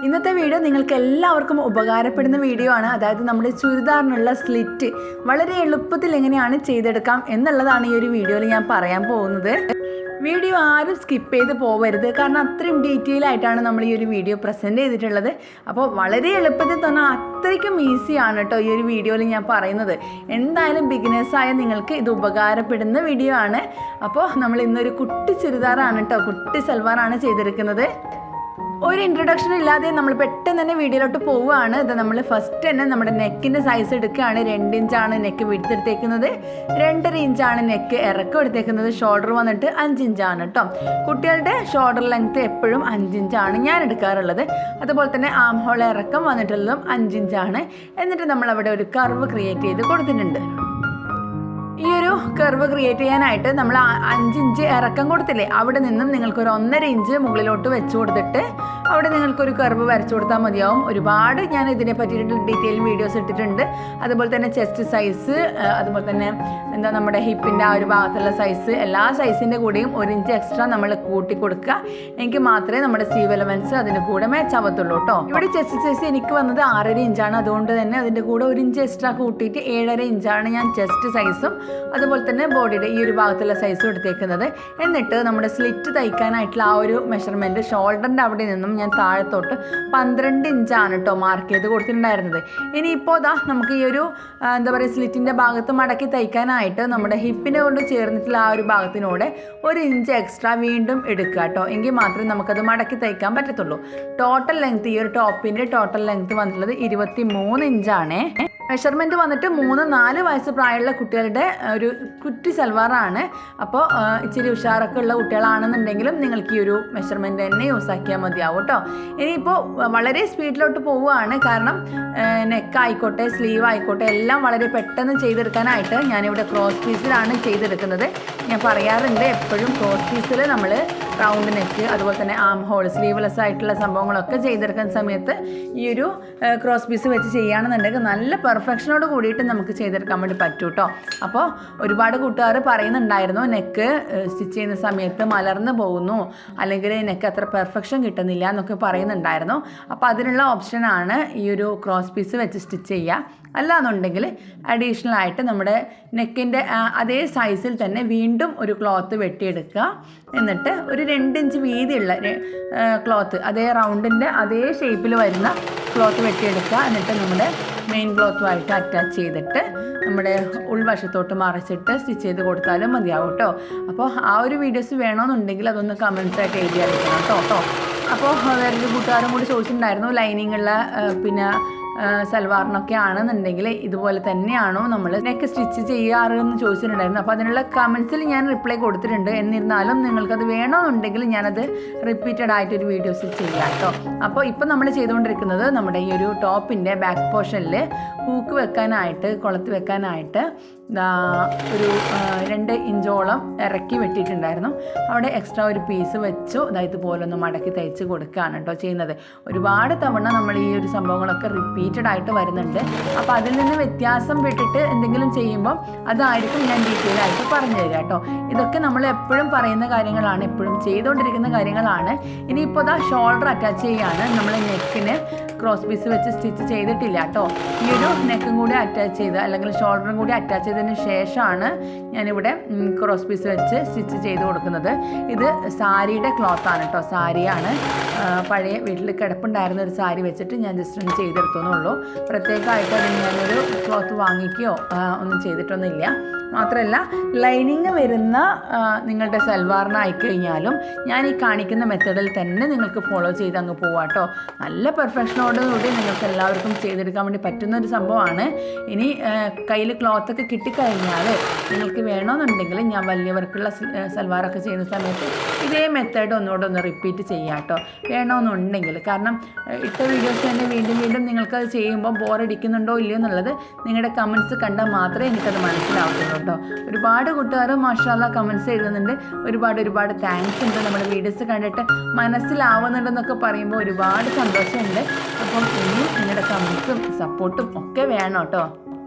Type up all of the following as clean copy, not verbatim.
ഇന്നത്തെ വീഡിയോ നിങ്ങൾക്ക് എല്ലാവർക്കും ഉപകാരപ്പെടുന്ന വീഡിയോ ആണ്. അതായത് നമ്മുടെ ചുരിദാറിനുള്ള സ്ലിറ്റ് വളരെ എളുപ്പത്തിൽ എങ്ങനെയാണ് ചെയ്തെടുക്കാം എന്നുള്ളതാണ് ഈ ഒരു വീഡിയോയിൽ ഞാൻ പറയാൻ പോകുന്നത്. വീഡിയോ ആരും സ്കിപ്പ് ചെയ്ത് പോകരുത്, കാരണം അത്രയും ഡീറ്റെയിൽ ആയിട്ടാണ് നമ്മൾ ഈ ഒരു വീഡിയോ പ്രസൻറ്റ് ചെയ്തിട്ടുള്ളത്. അപ്പോൾ വളരെ എളുപ്പത്തിൽ തന്നെ അത്രയ്ക്കും ഈസിയാണ് കേട്ടോ ഈ ഒരു വീഡിയോയിൽ ഞാൻ പറയുന്നത്. എന്തായാലും ബിഗിനേഴ്സായ നിങ്ങൾക്ക് ഇത് ഉപകാരപ്പെടുന്ന വീഡിയോ ആണ്. അപ്പോൾ നമ്മൾ ഇന്നൊരു കുട്ടി ചുരിദാറാണ് കേട്ടോ, കുട്ടി സൽവാറാണ് ചെയ്തെടുക്കുന്നത്. ഒരു ഇൻട്രൊഡക്ഷൻ ഇല്ലാതെ നമ്മൾ പെട്ടെന്ന് തന്നെ വീഡിയോയിലോട്ട് പോവുകയാണ്. ഇത് നമ്മൾ ഫസ്റ്റ് തന്നെ നമ്മുടെ നെക്കിൻ്റെ സൈസ് എടുക്കുകയാണ്. 2 ഇഞ്ചാണ് നെക്ക് വിടുത്തെടുത്തേക്കുന്നത്, 2.5 ഇഞ്ചാണ് നെക്ക് ഇറക്കം എടുത്തേക്കുന്നത്. ഷോൾഡർ വന്നിട്ട് 5 ഇഞ്ചാണ് കേട്ടോ. കുട്ടികളുടെ ഷോൾഡർ ലെങ്ത്ത് എപ്പോഴും 5 ഇഞ്ചാണ് ഞാൻ എടുക്കാറുള്ളത്. അതുപോലെ തന്നെ ആം ഹോൾ ഇറക്കം വന്നിട്ടുള്ളതും 5 ഇഞ്ചാണ്. എന്നിട്ട് നമ്മൾ അവിടെ ഒരു കർവ് ക്രിയേറ്റ് ചെയ്ത് കൊടുത്തിട്ടുണ്ട്. ഈ ഒരു കർവ് ക്രിയേറ്റ് ചെയ്യാനായിട്ട് നമ്മൾ 5 ഇഞ്ച് ഇറക്കം കൊടുത്തില്ലേ, അവിടെ നിന്നും നിങ്ങൾക്കൊരു 1.5 ഇഞ്ച് മുകളിലോട്ട് വെച്ച് കൊടുത്തിട്ട് അവിടെ നിങ്ങൾക്കൊരു കർവ് വരച്ചു കൊടുത്താൽ മതിയാവും. ഒരുപാട് ഞാൻ ഇതിനെ പറ്റിയിട്ട് ഡീറ്റെയിൽ വീഡിയോസ് ഇട്ടിട്ടുണ്ട്. അതുപോലെ തന്നെ ചെസ്റ്റ് സൈസ്, അതുപോലെ തന്നെ നമ്മുടെ ഹിപ്പിൻ്റെ ആ ഒരു ഭാഗത്തുള്ള സൈസ്, എല്ലാ സൈസിൻ്റെ കൂടെയും 1 ഇഞ്ച് എക്സ്ട്രാ നമ്മൾ കൂട്ടി കൊടുക്കുക. എനിക്ക് മാത്രമേ നമ്മുടെ സീവ് എലമെൻറ്റ്സ് അതിന് കൂടെ മാച്ച് ആവത്തുള്ളൂ കേട്ടോ. ഇവിടെ ചെസ്റ്റ് സൈസ് എനിക്ക് വന്നത് 6.5 ഇഞ്ചാണ്. അതുകൊണ്ട് തന്നെ അതിൻ്റെ കൂടെ 1 ഇഞ്ച് എക്സ്ട്രാ കൂട്ടിയിട്ട് 7.5 ഇഞ്ചാണ് ഞാൻ ചെസ്റ്റ് സൈസും അതുപോലെ തന്നെ ബോഡിയുടെ ഈ ഒരു ഭാഗത്തുള്ള സൈസും എടുത്തേക്കുന്നത്. എന്നിട്ട് നമ്മുടെ സ്ലിറ്റ് തയ്ക്കാനായിട്ടുള്ള ആ ഒരു മെഷർമെൻറ്റ് ഷോൾഡറിൻ്റെ അവിടെ നിന്നും ഞാൻ താഴത്തോട്ട് 12 ഇഞ്ചാണ് കേട്ടോ മാർക്ക് ചെയ്ത് കൊടുത്തിട്ടുണ്ടായിരുന്നത്. ഇനിയിപ്പോൾ നമുക്ക് ഈ ഒരു സ്ലിറ്റിൻ്റെ ഭാഗത്ത് മടക്കി തയ്ക്കാനായിട്ട് നമ്മുടെ ഹിപ്പിനെ കൊണ്ട് ചേർന്നിട്ടുള്ള ആ ഒരു ഭാഗത്തിനോട് 1 ഇഞ്ച് എക്സ്ട്രാ വീണ്ടും എടുക്കുക കേട്ടോ. എങ്കിൽ മാത്രമേ നമുക്കത് മടക്കി തയ്ക്കാൻ പറ്റത്തുള്ളൂ. ടോട്ടൽ ലെങ്ത്ത്, ഈ ഒരു ടോപ്പിൻ്റെ ടോട്ടൽ ലെങ്ത്ത് വന്നിട്ടുള്ളത് 23 ഇഞ്ചാണേ. മെഷർമെൻറ്റ് വന്നിട്ട് 3-4 വയസ്സ് പ്രായമുള്ള കുട്ടികളുടെ ഒരു കുറ്റി സൽവാറാണ്. അപ്പോൾ ഇച്ചിരി ഉഷാറൊക്കെ ഉള്ള കുട്ടികളാണെന്നുണ്ടെങ്കിലും നിങ്ങൾക്ക് ഈ ഒരു മെഷർമെൻറ്റ് തന്നെ യൂസ് ആക്കിയാൽ മതിയാവും കേട്ടോ. ഇനിയിപ്പോൾ വളരെ സ്പീഡിലോട്ട് പോവുകയാണ്, കാരണം നെക്ക് ആയിക്കോട്ടെ സ്ലീവ് ആയിക്കോട്ടെ എല്ലാം വളരെ പെട്ടെന്ന് ചെയ്തെടുക്കാനായിട്ട് ഞാനിവിടെ ക്രോസ് പീസിലാണ് ചെയ്തെടുക്കുന്നത്. ഞാൻ പറയാറുണ്ട് എപ്പോഴും ക്രോസ് പീസിൽ നമ്മൾ റൗണ്ട് നെക്ക്, അതുപോലെ തന്നെ ആം ഹോൾ, സ്ലീവ്ലെസ് ആയിട്ടുള്ള സംഭവങ്ങളൊക്കെ ചെയ്തെടുക്കുന്ന സമയത്ത് ഈ ഒരു ക്രോസ് പീസ് വെച്ച് ചെയ്യുകയാണെന്നുണ്ടെങ്കിൽ നല്ല പെർഫെക്ഷനോട് കൂടിയിട്ട് നമുക്ക് ചെയ്തെടുക്കാൻ വേണ്ടി പറ്റും കേട്ടോ. അപ്പോൾ ഒരുപാട് കൂട്ടുകാർ പറയുന്നുണ്ടായിരുന്നു നെക്ക് സ്റ്റിച്ച് ചെയ്യുന്ന സമയത്ത് മലർന്നു പോകുന്നു, അല്ലെങ്കിൽ നെക്ക് അത്ര പെർഫെക്ഷൻ കിട്ടുന്നില്ല എന്നൊക്കെ പറയുന്നുണ്ടായിരുന്നു. അപ്പോൾ അതിനുള്ള ഓപ്ഷനാണ് ഈ ഒരു ക്രോസ് പീസ് വെച്ച് സ്റ്റിച്ച് ചെയ്യുക. അല്ലാന്നുണ്ടെങ്കിൽ അഡീഷണൽ ആയിട്ട് നമ്മുടെ നെക്കിൻ്റെ അതേ സൈസിൽ തന്നെ വീണ്ടും ഒരു ക്ലോത്ത് വെട്ടിയെടുക്കുക. എന്നിട്ട് ഒരു 2 ഇഞ്ച് വീതിയുള്ള ക്ലോത്ത്, അതേ റൗണ്ടിൻ്റെ അതേ ഷേപ്പിൽ വരുന്ന ക്ലോത്ത് വെട്ടിയെടുക്കുക. എന്നിട്ട് നമ്മുടെ മെയിൻ ക്ലോത്തുമായിട്ട് അറ്റാച്ച് ചെയ്തിട്ട് നമ്മുടെ ഉൾവശത്തോട്ട് മറിച്ചിട്ട് സ്റ്റിച്ച് ചെയ്ത് കൊടുത്താലും മതിയാവും കേട്ടോ. അപ്പോൾ ആ ഒരു വീഡിയോസ് വേണമെന്നുണ്ടെങ്കിൽ അതൊന്ന് കമൻസായിട്ട് എഴുതി അറിയിക്കണം കേട്ടോ. അപ്പോൾ വേറൊരു കൂട്ടുകാരും കൂടി ചോദിച്ചിട്ടുണ്ടായിരുന്നു ലൈനിങ്ങുള്ള പിന്നെ സൽവാറിനൊക്കെ ആണെന്നുണ്ടെങ്കിൽ ഇതുപോലെ തന്നെയാണോ നമ്മൾ നെക്ക് സ്റ്റിച്ച് ചെയ്യാറെന്ന് ചോദിച്ചിട്ടുണ്ടായിരുന്നു. അപ്പോൾ അതിനുള്ള കമൻസിൽ ഞാൻ റിപ്ലൈ കൊടുത്തിട്ടുണ്ട്. എന്നിരുന്നാലും നിങ്ങൾക്കത് വേണമെന്നുണ്ടെങ്കിൽ ഞാനത് റിപ്പീറ്റഡ് ആയിട്ടൊരു വീഡിയോസ് ചെയ്യാം കേട്ടോ. അപ്പോൾ ഇപ്പോൾ നമ്മൾ ചെയ്തുകൊണ്ടിരിക്കുന്നത് നമ്മുടെ ഈ ഒരു ടോപ്പിൻ്റെ ബാക്ക് പോർഷനിൽ ഹൂക്ക് വെക്കാനായിട്ട്, കൊളുത്ത് വെക്കാനായിട്ട് ഒരു 2 ഇഞ്ചോളം ഇറക്കി വെട്ടിയിട്ടുണ്ടായിരുന്നു. അവിടെ എക്സ്ട്രാ ഒരു പീസ് വെച്ചു ഇതുപോലെ ഒന്ന് മടക്കി തയ്ച്ച് കൊടുക്കുകയാണ് കേട്ടോ ചെയ്യുന്നത്. ഒരുപാട് തവണ നമ്മൾ ഈ ഒരു സംഭവങ്ങളൊക്കെ റിപ്പീറ്റഡ് ആയിട്ട് വരുന്നുണ്ട്. അപ്പോൾ അതിൽ നിന്ന് വ്യത്യാസം വിട്ടിട്ട് എന്തെങ്കിലും ചെയ്യുമ്പോൾ അതായിരിക്കും ഞാൻ ഡീറ്റെയിൽ ആയിട്ട് പറഞ്ഞു തരിക കേട്ടോ. ഇതൊക്കെ നമ്മൾ എപ്പോഴും പറയുന്ന കാര്യങ്ങളാണ്, എപ്പോഴും ചെയ്തുകൊണ്ടിരിക്കുന്ന കാര്യങ്ങളാണ്. ഇനിയിപ്പോൾ ഷോൾഡർ അറ്റാച്ച് ചെയ്യുകയാണ്. നമ്മൾ നെക്കിന് ക്രോസ് പീസ് വെച്ച് സ്റ്റിച്ച് ചെയ്തിട്ടില്ല കേട്ടോ. ഈ ഒരു നെക്കും കൂടി അറ്റാച്ച് ചെയ്ത് അല്ലെങ്കിൽ ഷോൾഡറും കൂടി അറ്റാച്ച് ചെയ്തതിന് ശേഷമാണ് ഞാനിവിടെ ക്രോസ് പീസ് വെച്ച് സ്റ്റിച്ച് ചെയ്ത് കൊടുക്കുന്നത്. ഇത് സാരിയുടെ ക്ലോത്താണ് കേട്ടോ, സാരിയാണ്. പഴയ വീട്ടിൽ കിടപ്പുണ്ടായിരുന്ന ഒരു സാരി വെച്ചിട്ട് ഞാൻ ജസ്റ്റ് ഒന്ന് ചെയ്തെടുത്തോന്നുള്ളൂ. പ്രത്യേകമായിട്ട് അതിന് ഞാനൊരു ക്ലോത്ത് വാങ്ങിക്കുകയോ ഒന്നും ചെയ്തിട്ടൊന്നുമില്ല. മാത്രമല്ല ലൈനിങ് വരുന്ന നിങ്ങളുടെ സൽവാറിനായി കഴിഞ്ഞാലും ഞാൻ ഈ കാണിക്കുന്ന മെത്തേഡിൽ തന്നെ നിങ്ങൾക്ക് ഫോളോ ചെയ്ത് അങ്ങ് പോവാം കേട്ടോ. നല്ല പെർഫെക്ഷനോടുകൂടി നിങ്ങൾക്ക് എല്ലാവർക്കും ചെയ്തെടുക്കാൻ വേണ്ടി പറ്റുന്ന ഒരു സംഭവമാണ്. ഇനി കയ്യിൽ ക്ലോത്തൊക്കെ കിട്ടിക്കഴിഞ്ഞാൽ നിങ്ങൾക്ക് വേണമെന്നുണ്ടെങ്കിൽ ഞാൻ വലിയവർക്കുള്ള സൽവാറൊക്കെ ചെയ്യുന്ന സമയത്ത് ഇതേ മെത്തേഡ് ഒന്നുകൂടെ ഒന്ന് റിപ്പീറ്റ് ചെയ്യാം കേട്ടോ വേണമെന്നുണ്ടെങ്കിൽ. കാരണം ഇട്ട വീഡിയോസ് തന്നെ വീണ്ടും വീണ്ടും നിങ്ങൾക്കത് ചെയ്യുമ്പോൾ ബോറടിക്കുന്നുണ്ടോ ഇല്ലയോ എന്നുള്ളത് നിങ്ങളുടെ കമൻറ്റ്സ് കണ്ടാൽ മാത്രമേ എനിക്കത് മനസ്സിലാവത്തുള്ളൂ കേട്ടോ. ഒരുപാട് കൂട്ടുകാർ മാഷാല്ലാ കമൻറ്റ്സ് എഴുതുന്നുണ്ട്. ഒരുപാട് താങ്ക്സ് ഉണ്ട്. നമ്മുടെ വീഡിയോസ് കണ്ടിട്ട് മനസ്സിലാവുന്നുണ്ടെന്നൊക്കെ പറയുമ്പോൾ ഒരുപാട് സന്തോഷമുണ്ട്. അപ്പം ഇനി നിങ്ങളുടെ കമൻറ്റ്സും സപ്പോർട്ടും ഒക്കെ വേണം കേട്ടോ.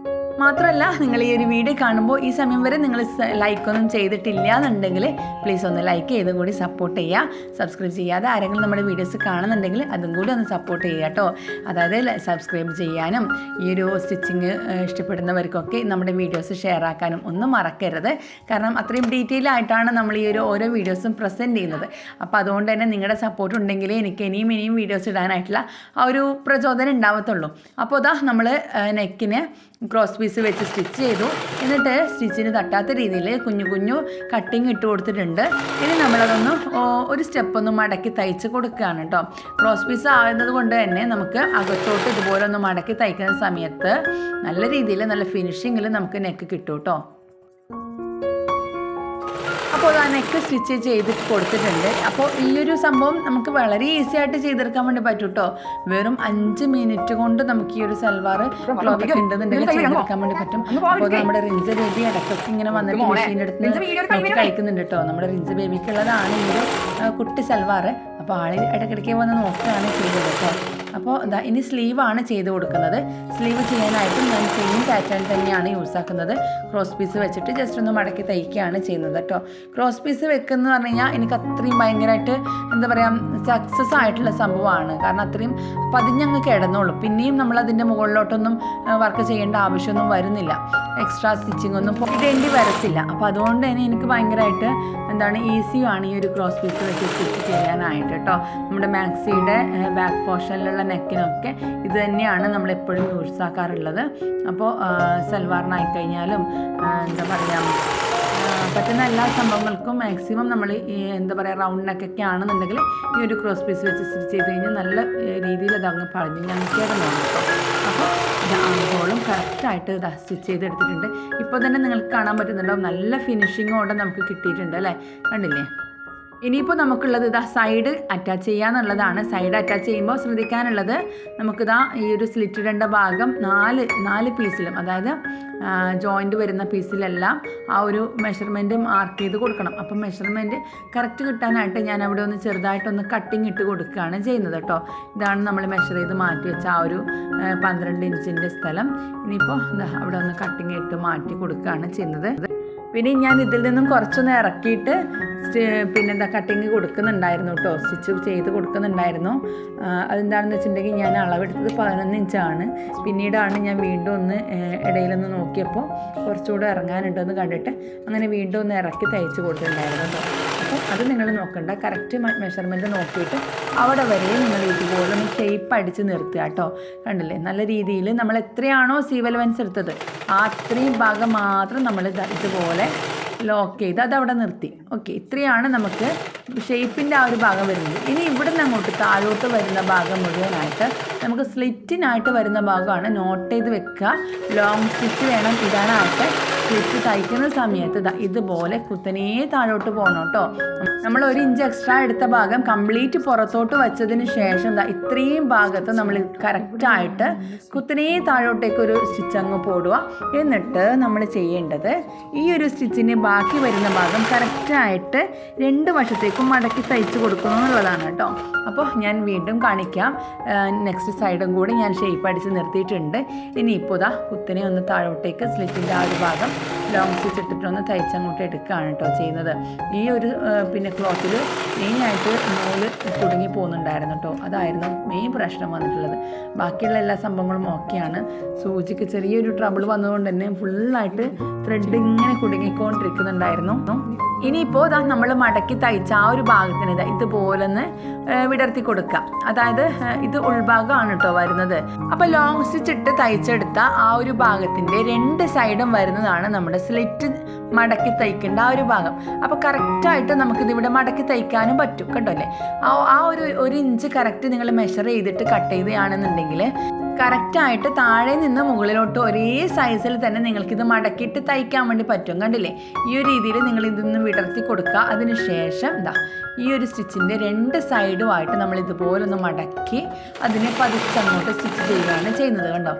മാത്രമല്ല നിങ്ങൾ ഈ ഒരു വീഡിയോ കാണുമ്പോൾ ഈ സമയം വരെ നിങ്ങൾ ലൈക്കൊന്നും ചെയ്തിട്ടില്ല എന്നുണ്ടെങ്കിൽ പ്ലീസ് ഒന്ന് ലൈക്ക് ചെയ്തും കൂടി സപ്പോർട്ട് ചെയ്യുക. സബ്സ്ക്രൈബ് ചെയ്യാതെ ആരെങ്കിലും നമ്മുടെ വീഡിയോസ് കാണുന്നുണ്ടെങ്കിൽ അതും കൂടി ഒന്ന് സപ്പോർട്ട് ചെയ്യുക കേട്ടോ. അതായത് സബ്സ്ക്രൈബ് ചെയ്യാനും ഈ ഒരു സ്റ്റിച്ചിങ് ഇഷ്ടപ്പെടുന്നവർക്കൊക്കെ നമ്മുടെ വീഡിയോസ് ഷെയർ ആക്കാനും ഒന്നും മറക്കരുത്. കാരണം അത്രയും ഡീറ്റെയിൽ ആയിട്ടാണ് നമ്മൾ ഈ ഒരു ഓരോ വീഡിയോസും പ്രസൻറ്റ് ചെയ്യുന്നത്. അപ്പോൾ അതുകൊണ്ട് തന്നെ നിങ്ങളുടെ സപ്പോർട്ട് ഉണ്ടെങ്കിലേ എനിക്ക് ഇനിയും വീഡിയോസ് ഇടാനായിട്ടുള്ള ആ ഒരു പ്രചോദനം ഉണ്ടാവത്തുള്ളൂ. അപ്പോൾ ഇതാ നമ്മൾ നെക്കിന് ക്രോസ് പീസ് വെച്ച് സ്റ്റിച്ച് ചെയ്തു. എന്നിട്ട് സ്റ്റിച്ചിന് തട്ടാത്ത രീതിയിൽ കുഞ്ഞു കട്ടിങ് ഇട്ട് കൊടുത്തിട്ടുണ്ട്. ഇനി നമ്മളതൊന്ന് ഒരു സ്റ്റെപ്പൊന്ന് മടക്കി തയ്ച്ച് കൊടുക്കുകയാണ് കേട്ടോ. ക്രോസ് പീസ് ആകുന്നത് കൊണ്ട് തന്നെ നമുക്ക് അകത്തോട്ട് ഇതുപോലെ ഒന്ന് മടക്കി തയ്ക്കുന്ന സമയത്ത് നല്ല രീതിയിൽ നല്ല ഫിനിഷിങ്ങിൽ നമുക്ക് നെക്ക് കിട്ടും കേട്ടോ. അപ്പോൾ ആ നെക്ക് സ്റ്റിച്ച് ചെയ്ത് കൊടുത്തിട്ടുണ്ട്. അപ്പോൾ ഈ ഒരു സംഭവം നമുക്ക് വളരെ ഈസി ആയിട്ട് ചെയ്തെടുക്കാൻ വേണ്ടി പറ്റും കേട്ടോ. വെറും 5 മിനിറ്റ് കൊണ്ട് നമുക്ക് ഈ ഒരു സൽവാർ ക്ലോത്ത് ഉണ്ടെന്നുണ്ടെങ്കിൽ ചെയ്തെടുക്കാൻ വേണ്ടി പറ്റും. അപ്പോൾ നമ്മുടെ റിൻസ ബേബി ഇടയ്ക്കൊക്കെ ഇങ്ങനെ വന്നിട്ട് മെഷീൻ്റെ അടുത്ത് നോക്കി കളിക്കുന്നുണ്ട് കേട്ടോ. നമ്മുടെ റിൻസ ബേബിക്കുള്ളതാണ് ഈ ഒരു കുട്ടി സൽവാർ. അപ്പോൾ ആൾ ഇടയ്ക്കിടയ്ക്ക് വന്ന് നോക്കുകയാണ് ചെയ്തത് കേട്ടോ. അപ്പോൾ ഇനി സ്ലീവാണ് ചെയ്ത് കൊടുക്കുന്നത്. സ്ലീവ് ചെയ്യാനായിട്ടും ഞാൻ സെയിം പാറ്റേൺ തന്നെയാണ് യൂസ് ആക്കുന്നത്. ക്രോസ് പീസ് വെച്ചിട്ട് ജസ്റ്റ് ഒന്ന് മടക്കി തയ്ക്കുകയാണ് ചെയ്യുന്നത് കേട്ടോ. ക്രോസ് പീസ് വെക്കുന്നത് പറഞ്ഞു കഴിഞ്ഞാൽ എനിക്ക് അത്രയും ഭയങ്കരമായിട്ട് എന്താ പറയുക സക്സസ് ആയിട്ടുള്ള സംഭവമാണ്. കാരണം അത്രയും പതിഞ്ഞങ്ങ് കിടന്നോളും. പിന്നെയും നമ്മളതിൻ്റെ മുകളിലോട്ടൊന്നും വർക്ക് ചെയ്യേണ്ട ആവശ്യമൊന്നും വരുന്നില്ല. എക്സ്ട്രാ സ്റ്റിച്ചിങ് ഒന്നും ഇടേണ്ടി വരത്തില്ല. അപ്പോൾ അതുകൊണ്ട് തന്നെ എനിക്ക് ഭയങ്കരമായിട്ട് ഈസിയാണ് ഈ ഒരു ക്രോസ് പീസ് വെച്ച് സ്റ്റിച്ച് ചെയ്യാനായിട്ട് കേട്ടോ. നമ്മുടെ മാക്സിയുടെ ബാക്ക് പോർഷനിലുള്ള നെക്കിനൊക്കെ ഇത് തന്നെയാണ് നമ്മളെപ്പോഴും യൂസ് ആക്കാറുള്ളത്. അപ്പോൾ സൽവാറിനായിക്കഴിഞ്ഞാലും എന്താ പറയുക പറ്റുന്ന എല്ലാ സംഭവങ്ങൾക്കും മാക്സിമം നമ്മൾ എന്താ പറയുക റൗണ്ട് നെക്കൊക്കെ ആണെന്നുണ്ടെങ്കിൽ ഈ ഒരു ക്രോസ് പീസ് വെച്ച് സ്റ്റിച്ച് ചെയ്ത് കഴിഞ്ഞാൽ നല്ല രീതിയിൽ അതങ്ങ് പഴഞ്ഞ് ഞാൻ കേട്ടോ. അപ്പോൾ ഇത് ആകുമ്പോഴും കറക്റ്റായിട്ട് ഇത് സ്റ്റിച്ച് ചെയ്തെടുത്തിട്ടുണ്ട്. ഇപ്പോൾ തന്നെ നിങ്ങൾക്ക് കാണാൻ പറ്റുന്നുണ്ടാവും നല്ല ഫിനിഷിങ്ങോടെ നമുക്ക് കിട്ടിയിട്ടുണ്ട് അല്ലേ, കണ്ടില്ലേ? ഇനിയിപ്പോൾ നമുക്കുള്ളത് സൈഡ് അറ്റാച്ച് ചെയ്യാന്നുള്ളതാണ്. സൈഡ് അറ്റാച്ച് ചെയ്യുമ്പോൾ ശ്രദ്ധിക്കാനുള്ളത് നമുക്കിതാ ഈ ഒരു സ്ലിറ്റ് ഇടേണ്ട ഭാഗം നാല് പീസിലും, അതായത് ജോയിൻ്റ് വരുന്ന പീസിലെല്ലാം ആ ഒരു മെഷർമെൻറ്റ് മാർക്ക് ചെയ്ത് കൊടുക്കണം. അപ്പം മെഷർമെൻറ്റ് കറക്റ്റ് കിട്ടാനായിട്ട് ഞാൻ അവിടെ ഒന്ന് ചെറുതായിട്ടൊന്ന് കട്ടിങ് ഇട്ട് കൊടുക്കുകയാണ് ചെയ്യുന്നത് കേട്ടോ. ഇതാണ് നമ്മൾ മെഷർ ചെയ്ത് മാറ്റി വെച്ച ആ ഒരു 12 ഇഞ്ചിൻ്റെ സ്ഥലം. ഇനിയിപ്പോൾ അവിടെ ഒന്ന് കട്ടിങ് ഇട്ട് മാറ്റി കൊടുക്കുകയാണ് ചെയ്യുന്നത്. പിന്നെ ഞാൻ ഇതിൽ നിന്നും കുറച്ചൊന്ന് ഇറക്കിയിട്ട് കട്ടിങ് കൊടുക്കുന്നുണ്ടായിരുന്നു കേട്ടോ, സ്റ്റിച്ച് ചെയ്ത് കൊടുക്കുന്നുണ്ടായിരുന്നു. അതെന്താണെന്ന് വെച്ചിട്ടുണ്ടെങ്കിൽ ഞാൻ അളവെടുത്തത് 11 ഇഞ്ചാണ്. പിന്നീടാണ് ഞാൻ വീണ്ടും ഒന്ന് ഇടയിലൊന്ന് നോക്കിയപ്പോൾ കുറച്ചുകൂടെ ഇറങ്ങാനുണ്ടെന്ന് കണ്ടിട്ട് അങ്ങനെ വീണ്ടും ഒന്ന് ഇറക്കി തയ്ച്ച് കൊടുത്തിട്ടുണ്ടായിരുന്നു കേട്ടോ. അപ്പോൾ അത് നിങ്ങൾ നോക്കണ്ട, കറക്റ്റ് മെഷർമെൻറ്റ് നോക്കിയിട്ട് അവിടെ വരെ നിങ്ങൾ ഇതുപോലെ ഒന്ന് ഷേപ്പ് അടിച്ച് നിർത്തുക കേട്ടോ. കണ്ടില്ലേ, നല്ല രീതിയിൽ നമ്മൾ എത്രയാണോ സീവ് അലവൻസ് എടുത്തത് ആ അത്രയും ഭാഗം മാത്രം നമ്മൾ ഇതുപോലെ ലോക്ക് ചെയ്ത് അതവിടെ നിർത്തി. ഓക്കെ, ഇത്രയാണ് നമുക്ക് ഷേപ്പിൻ്റെ ആ ഒരു ഭാഗം വരുന്നത്. ഇനി ഇവിടെ നിന്ന് അങ്ങോട്ട് താഴോട്ട് വരുന്ന ഭാഗം മുഴുവനായിട്ട് നമുക്ക് സ്ലിറ്റിനായിട്ട് വരുന്ന ഭാഗമാണ് നോട്ട് ചെയ്ത് വെക്കുക. ലോങ് സ്റ്റിച്ച് വേണം ഇടാനായിട്ട്. സ്ലിറ്റ് തയ്ക്കുന്ന സമയത്ത് ഇതുപോലെ കുത്തനേ താഴോട്ട് പോകണം കേട്ടോ. നമ്മൾ 1 ഇഞ്ച് എക്സ്ട്രാ എടുത്ത ഭാഗം കംപ്ലീറ്റ് പുറത്തോട്ട് വെച്ചതിന് ശേഷം ഇത്രയും ഭാഗത്ത് നമ്മൾ കറക്റ്റായിട്ട് കുത്തനേ താഴോട്ടേക്ക് ഒരു സ്റ്റിച്ച് അങ്ങ് പോടുക. എന്നിട്ട് നമ്മൾ ചെയ്യേണ്ടത് ഈ ഒരു സ്റ്റിച്ചിന് ബാക്കി വരുന്ന ഭാഗം കറക്റ്റായിട്ട് 2 വശത്തേക്കും മടക്കി തയ്ച്ച് കൊടുക്കുന്നു എന്നുള്ളതാണ് കേട്ടോ. അപ്പോൾ ഞാൻ വീണ്ടും കാണിക്കാം. നെക്സ്റ്റ് സൈഡും കൂടി ഞാൻ ഷേപ്പ് അടിച്ച് നിർത്തിയിട്ടുണ്ട്. ഇനിയിപ്പോൾ കുത്തനെ ഒന്ന് താഴോട്ടേക്ക് സ്ലിറ്റിൻ്റെ ആ ഒരു ഭാഗം ലോങ് സ്റ്റിച്ച് ഇട്ടിട്ടൊന്ന് തയ്ച്ചങ്ങോട്ട് എടുക്കുകയാണ് കേട്ടോ ചെയ്യുന്നത്. ഈ ഒരു ക്ലോത്തിൽ മെയിനായിട്ട് നൂല് കുടുങ്ങി പോകുന്നുണ്ടായിരുന്നു കേട്ടോ. അതായിരുന്നു മെയിൻ പ്രശ്നം വന്നിട്ടുള്ളത്. ബാക്കിയുള്ള എല്ലാ സംഭവങ്ങളും ഓക്കെയാണ്. സൂചിക്ക് ചെറിയൊരു ട്രബിൾ വന്നതുകൊണ്ട് തന്നെ ഫുള്ളായിട്ട് ത്രെഡ് ഇങ്ങനെ കുടുങ്ങിക്കൊണ്ടിരിക്കുന്നുണ്ടായിരുന്നു. ഇനിയിപ്പോൾ നമ്മൾ മടക്കി തയ്ച്ച ആ ഒരു ഭാഗത്തിന് ഇതുപോലെ ഒന്ന് വിടർത്തി കൊടുക്കുക. അതായത് ഇത് ഉൾഭാഗമാണ് കേട്ടോ വരുന്നത്. അപ്പോൾ ലോങ് സ്റ്റിച്ച് ഇട്ട് തയ്ച്ചെടുത്ത ആ ഒരു ഭാഗത്തിൻ്റെ 2 സൈഡും വരുന്നതാണ് നമ്മുടെ സ്ലിറ്റ് മടക്കി തയ്ക്കേണ്ട ആ ഒരു ഭാഗം. അപ്പോൾ കറക്റ്റായിട്ട് നമുക്കിതിവിടെ മടക്കി തയ്ക്കാനും പറ്റും കേട്ടോ അല്ലേ. ആ ഒരു 1 ഇഞ്ച് കറക്റ്റ് നിങ്ങൾ മെഷർ ചെയ്തിട്ട് കട്ട് ചെയ്യുകയാണെന്നുണ്ടെങ്കിൽ കറക്റ്റായിട്ട് താഴെ നിന്ന് മുകളിലോട്ട് ഒരേ സൈസിൽ തന്നെ നിങ്ങൾക്കിത് മടക്കിയിട്ട് തയ്ക്കാൻ വേണ്ടി പറ്റും. കണ്ടില്ലേ, ഈ ഒരു രീതിയിൽ നിങ്ങൾ ഇതൊന്ന് വിടർത്തി കൊടുക്കുക. അതിന് ശേഷം ഈ ഒരു സ്റ്റിച്ചിൻ്റെ 2 സൈഡുമായിട്ട് നമ്മൾ ഇതുപോലെ ഒന്ന് മടക്കി അതിനെ പതിച്ചങ്ങോട്ട് സ്റ്റിച്ച് ചെയ്യുകയാണ് ചെയ്യുന്നത്. കണ്ടോ,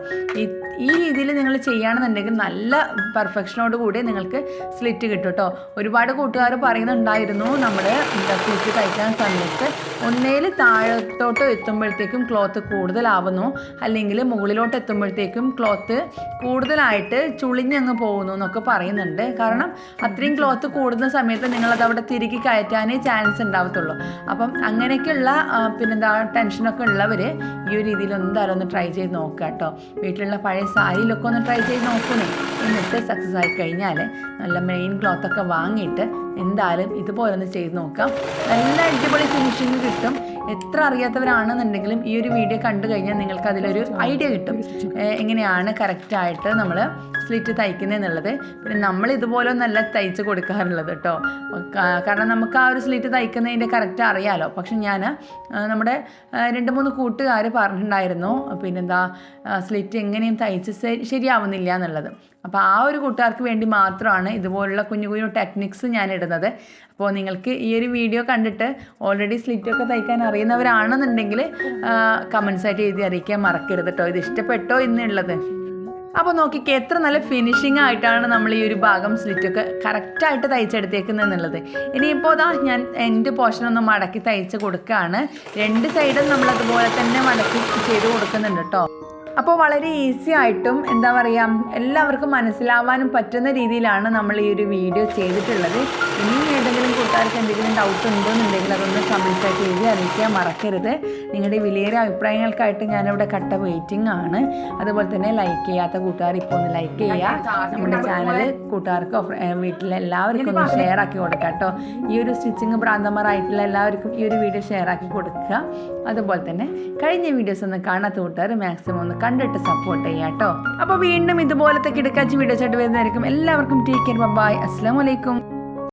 ഈ രീതിയിൽ നിങ്ങൾ ചെയ്യുകയാണെന്നുണ്ടെങ്കിൽ നല്ല പെർഫെക്ഷനോട് കൂടി നിങ്ങൾക്ക് സ്ലിറ്റ് കിട്ടും കേട്ടോ. ഒരുപാട് കൂട്ടുകാർ പറയുന്നുണ്ടായിരുന്നു നമ്മൾ സ്ലിറ്റ് തയ്ക്കാൻ സമയത്ത് ഒന്നേൽ താഴത്തോട്ട് എത്തുമ്പോഴത്തേക്കും ക്ലോത്ത് കൂടുതലാവുന്നു, അല്ലെങ്കിൽ എന്നുണ്ടെങ്കിൽ മുകളിലോട്ട് എത്തുമ്പോഴത്തേക്കും ക്ലോത്ത് കൂടുതലായിട്ട് ചുളിഞ്ഞങ്ങ് പോകുന്നു എന്നൊക്കെ പറയുന്നുണ്ട്. കാരണം അത്രയും ക്ലോത്ത് കൂടുന്ന സമയത്ത് നിങ്ങളത് അവിടെ തിരികെ കയറ്റാനേ ചാൻസ് ഉണ്ടാവത്തുള്ളൂ. അപ്പം അങ്ങനെയൊക്കെയുള്ള പിന്നെന്താ ടെൻഷനൊക്കെ ഉള്ളവർ ഈ ഒരു രീതിയിൽ എന്തായാലും ഒന്ന് ട്രൈ ചെയ്ത് നോക്കുക കേട്ടോ. വീട്ടിലുള്ള പഴയ സാരിയിലൊക്കെ ഒന്ന് ട്രൈ ചെയ്ത് നോക്കുന്നേ. എന്നിട്ട് സക്സസ് ആയി കഴിഞ്ഞാൽ നല്ല മെയിൻ ക്ലോത്തൊക്കെ വാങ്ങിയിട്ട് എന്തായാലും ഇതുപോലെ ഒന്ന് ചെയ്ത് നോക്കാം. നല്ല അടിപൊളി ഫിനിഷിങ് കിട്ടും. എത്ര അറിയാത്തവരാണെന്നുണ്ടെങ്കിലും ഈ ഒരു വീഡിയോ കണ്ടു കഴിഞ്ഞാൽ നിങ്ങൾക്ക് അതിലൊരു ഐഡിയ കിട്ടും എങ്ങനെയാണ് കറക്റ്റായിട്ട് നമ്മൾ സ്ലിറ്റ് തയ്ക്കുന്നതെന്നുള്ളത്. പിന്നെ നമ്മൾ ഇതുപോലെ ഒന്നല്ല തയ്ച്ച് കൊടുക്കാറുള്ളത് കേട്ടോ. കാരണം നമുക്ക് ആ ഒരു സ്ലിറ്റ് തയ്ക്കുന്നതിൻ്റെ കറക്റ്റ് അറിയാമല്ലോ. പക്ഷെ ഞാൻ നമ്മുടെ 2-3 കൂട്ടുകാർ പറഞ്ഞിട്ടുണ്ടായിരുന്നു പിന്നെന്താ സ്ലിറ്റ് എങ്ങനെയും തയ്ച്ച് ശരിയാവുന്നില്ല എന്നുള്ളത്. അപ്പോൾ ആ ഒരു കൂട്ടുകാർക്ക് വേണ്ടി മാത്രമാണ് ഇതുപോലുള്ള കുഞ്ഞു കുഞ്ഞു ടെക്നിക്സ് ഞാൻ ഇടുന്നത്. അപ്പോൾ നിങ്ങൾക്ക് ഈ ഒരു വീഡിയോ കണ്ടിട്ട് ഓൾറെഡി സ്ലിറ്റൊക്കെ തയ്ക്കാൻ അറിയുന്നവരാണെന്നുണ്ടെങ്കിൽ കമൻസായിട്ട് എഴുതി അറിയിക്കാൻ മറക്കരുത് കേട്ടോ, ഇത് ഇഷ്ടപ്പെട്ടോ എന്നുള്ളത്. അപ്പോൾ നോക്കിക്കേ എത്ര നല്ല ഫിനിഷിംഗ് ആയിട്ടാണ് നമ്മൾ ഈ ഒരു ഭാഗം സ്ലിറ്റൊക്കെ കറക്റ്റായിട്ട് തയ്ച്ചെടുത്തേക്കുന്നത് എന്നുള്ളത്. ഇനിയിപ്പോൾ ഞാൻ എൻ്റെ പോർഷനൊന്ന് മടക്കി തയ്ച്ച് കൊടുക്കുകയാണ്. 2 സൈഡും നമ്മളതുപോലെ തന്നെ മടക്കി ചെയ്ത് കൊടുക്കുന്നുണ്ട് കേട്ടോ. അപ്പോൾ വളരെ ഈസി ആയിട്ടും എന്താ പറയുക എല്ലാവർക്കും മനസ്സിലാവാനും പറ്റുന്ന രീതിയിലാണ് നമ്മൾ ഈ ഒരു വീഡിയോ ചെയ്തിട്ടുള്ളത്. ഇനി ഏതെങ്കിലും കൂട്ടുകാർക്ക് എന്തെങ്കിലും ഡൗട്ട് ഉണ്ടോയെന്നുണ്ടെങ്കിൽ അതൊന്ന് കമൻസായിട്ട് എഴുതി അറിയിക്കാൻ മറക്കരുത്. നിങ്ങളുടെ വിലയേറിയ അഭിപ്രായങ്ങൾക്കായിട്ട് ഞാനിവിടെ കട്ട വെയിറ്റിംഗ് ആണ്. അതുപോലെ തന്നെ ലൈക്ക് ചെയ്യാത്ത കൂട്ടുകാർ ഇപ്പോൾ ഒന്ന് ലൈക്ക് ചെയ്യുക. നമ്മുടെ ചാനൽ കൂട്ടുകാർക്കോ വീട്ടിലെ എല്ലാവർക്കും ഒന്ന് ഷെയർ ആക്കി കൊടുക്കുക കേട്ടോ. ഈ ഒരു സ്റ്റിച്ചിങ് ഭ്രാന്തന്മാരായിട്ടുള്ള എല്ലാവർക്കും ഈ ഒരു വീഡിയോ ഷെയർ ആക്കി കൊടുക്കുക. അതുപോലെ തന്നെ കഴിഞ്ഞ വീഡിയോസ് ഒന്നും കാണാത്ത കൂട്ടുകാർ മാക്സിമം ഒന്ന് കണ്ടിട്ട് സപ്പോർട്ട് ചെയ്യാം കേട്ടോ. അപ്പോൾ വീണ്ടും ഇതുപോലത്തെ കിടക്കാച്ചി വീഡിയോസ് ആയിട്ട് വരുന്നതായിരിക്കും. എല്ലാവർക്കും ടേക്ക് കെയർ, ബൈ, അസ്സലാമു അലൈക്കും.